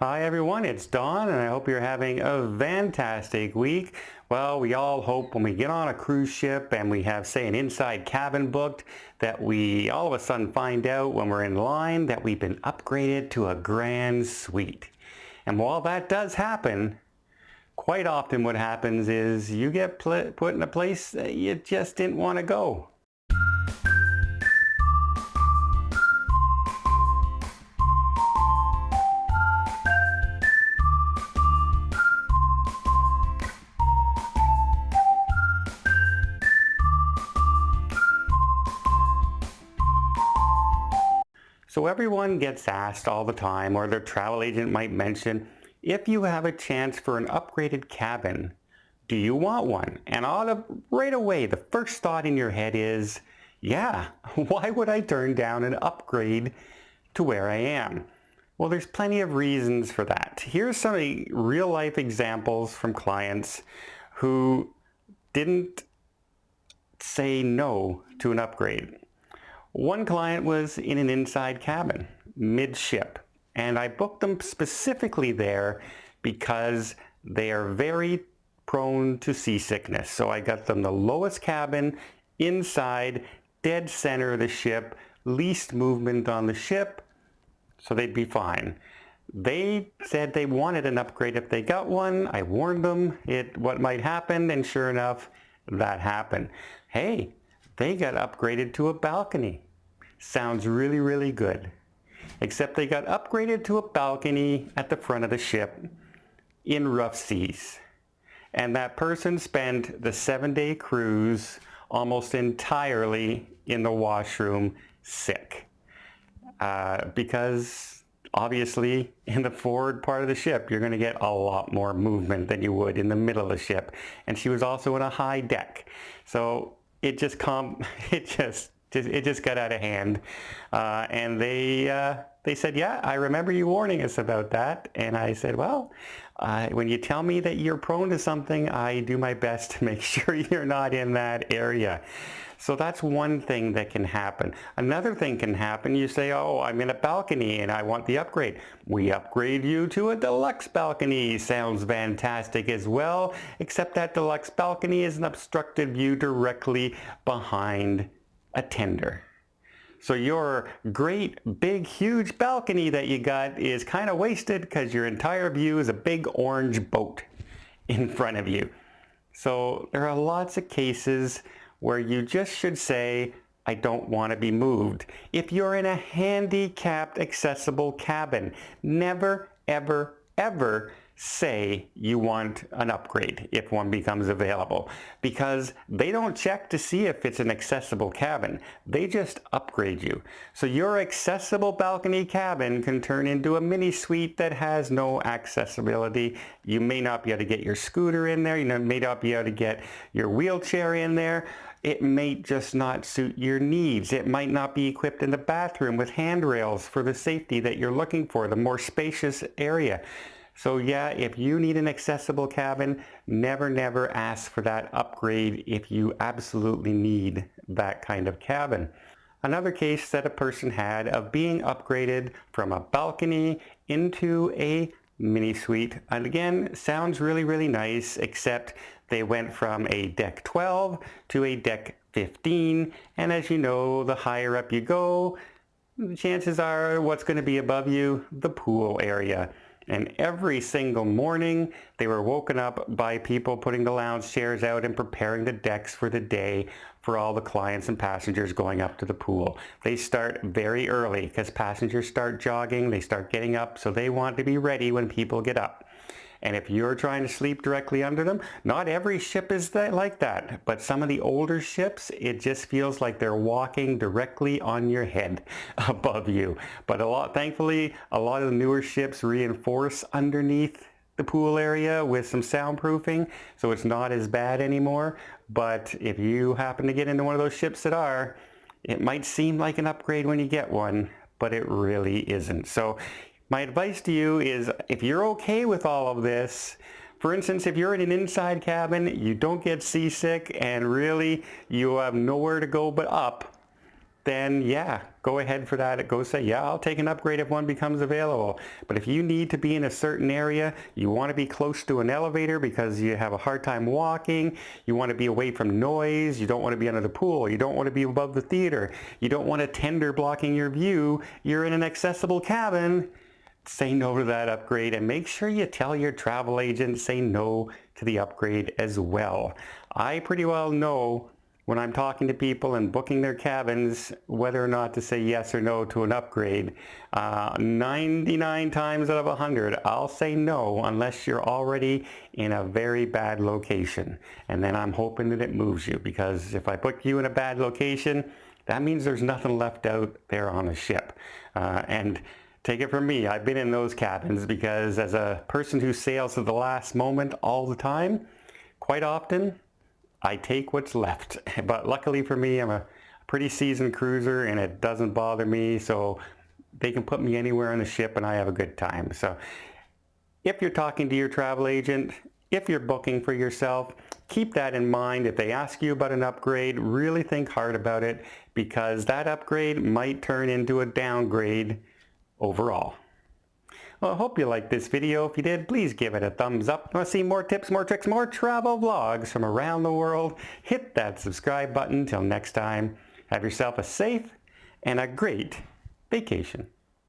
Hi everyone, it's Don and I hope you're having a fantastic week. Well, we all hope when we get on a cruise ship and we have, say, an inside cabin booked, that we all of a sudden find out when we're in line that we've been upgraded to a grand suite. And while that does happen, quite often what happens is you get put in a place that you just didn't want to go. So everyone gets asked all the time, or their travel agent might mention, if you have a chance for an upgraded cabin, do you want one? And right away, the first thought in your head is, yeah, why would I turn down an upgrade to where I am? Well, there's plenty of reasons for that. Here's some real life examples from clients who didn't say no to an upgrade. One client was in an inside cabin, mid-ship, and I booked them specifically there because they are very prone to seasickness. So I got them the lowest cabin, inside, dead center of the ship, least movement on the ship, so they'd be fine. They said they wanted an upgrade if they got one. I warned them what might happen, and sure enough, that happened. Hey, they got upgraded to a balcony. Sounds really, really good. Except they got upgraded to a balcony at the front of the ship in rough seas. And that person spent the 7-day cruise almost entirely in the washroom sick. Because obviously in the forward part of the ship, you're going to get a lot more movement than you would in the middle of the ship. And she was also in a high deck. So it just got out of hand, and they said, yeah, I remember you warning us about that. And I said, well, when you tell me that you're prone to something, I do my best to make sure you're not in that area. So that's one thing that can happen. Another thing can happen, you say, oh, I'm in a balcony and I want the upgrade. We upgrade you to a deluxe balcony. Sounds fantastic as well, except that deluxe balcony is an obstructed view directly behind a tender. So your great, big, huge balcony that you got is kind of wasted because your entire view is a big orange boat in front of you. So there are lots of cases where you just should say, I don't want to be moved. If you're in a handicapped accessible cabin, never, ever, ever say you want an upgrade if one becomes available, because they don't check to see if it's an accessible cabin. They just upgrade you. So your accessible balcony cabin can turn into a mini suite that has no accessibility. You may not be able to get your scooter in there. You may not be able to get your wheelchair in there. It may just not suit your needs. It might not be equipped in the bathroom with handrails for the safety that you're looking for, the more spacious area. So yeah, if you need an accessible cabin, never, never ask for that upgrade if you absolutely need that kind of cabin. Another case that a person had of being upgraded from a balcony into a mini suite. And again, sounds really, really nice, except they went from a deck 12 to a deck 15. And as you know, the higher up you go, the chances are what's going to be above you, the pool area. And every single morning, they were woken up by people putting the lounge chairs out and preparing the decks for the day for all the clients and passengers going up to the pool. They start very early because passengers start jogging, they start getting up, so they want to be ready when people get up. And if you're trying to sleep directly under them, not every ship is like that, but some of the older ships, it just feels like they're walking directly on your head above you. But thankfully, a lot of the newer ships reinforce underneath the pool area with some soundproofing, so it's not as bad anymore. But if you happen to get into one of those ships that are, it might seem like an upgrade when you get one, but it really isn't. So my advice to you is, if you're okay with all of this, for instance, if you're in an inside cabin, you don't get seasick, and really you have nowhere to go but up, then yeah, go ahead for that. Go say, yeah, I'll take an upgrade if one becomes available. But if you need to be in a certain area, you want to be close to an elevator because you have a hard time walking, you want to be away from noise, you don't want to be under the pool, you don't want to be above the theater, you don't want a tender blocking your view, you're in an accessible cabin, say no to that upgrade, and make sure you tell your travel agent, say no to the upgrade as well. I pretty well know when I'm talking to people and booking their cabins whether or not to say yes or no to an upgrade. 99 times out of 100, I'll say no unless you're already in a very bad location. And then I'm hoping that it moves you, because if I put you in a bad location, that means there's nothing left out there on the ship. And take it from me, I've been in those cabins, because as a person who sails to the last moment all the time, quite often I take what's left. But luckily for me, I'm a pretty seasoned cruiser and it doesn't bother me, so they can put me anywhere on the ship and I have a good time. So if you're talking to your travel agent, if you're booking for yourself, keep that in mind. If they ask you about an upgrade, really think hard about it, because that upgrade might turn into a downgrade overall. Well, I hope you liked this video. If you did, please give it a thumbs up. Want to see more tips, more tricks, more travel vlogs from around the world? Hit that subscribe button. Till next time, have yourself a safe and a great vacation.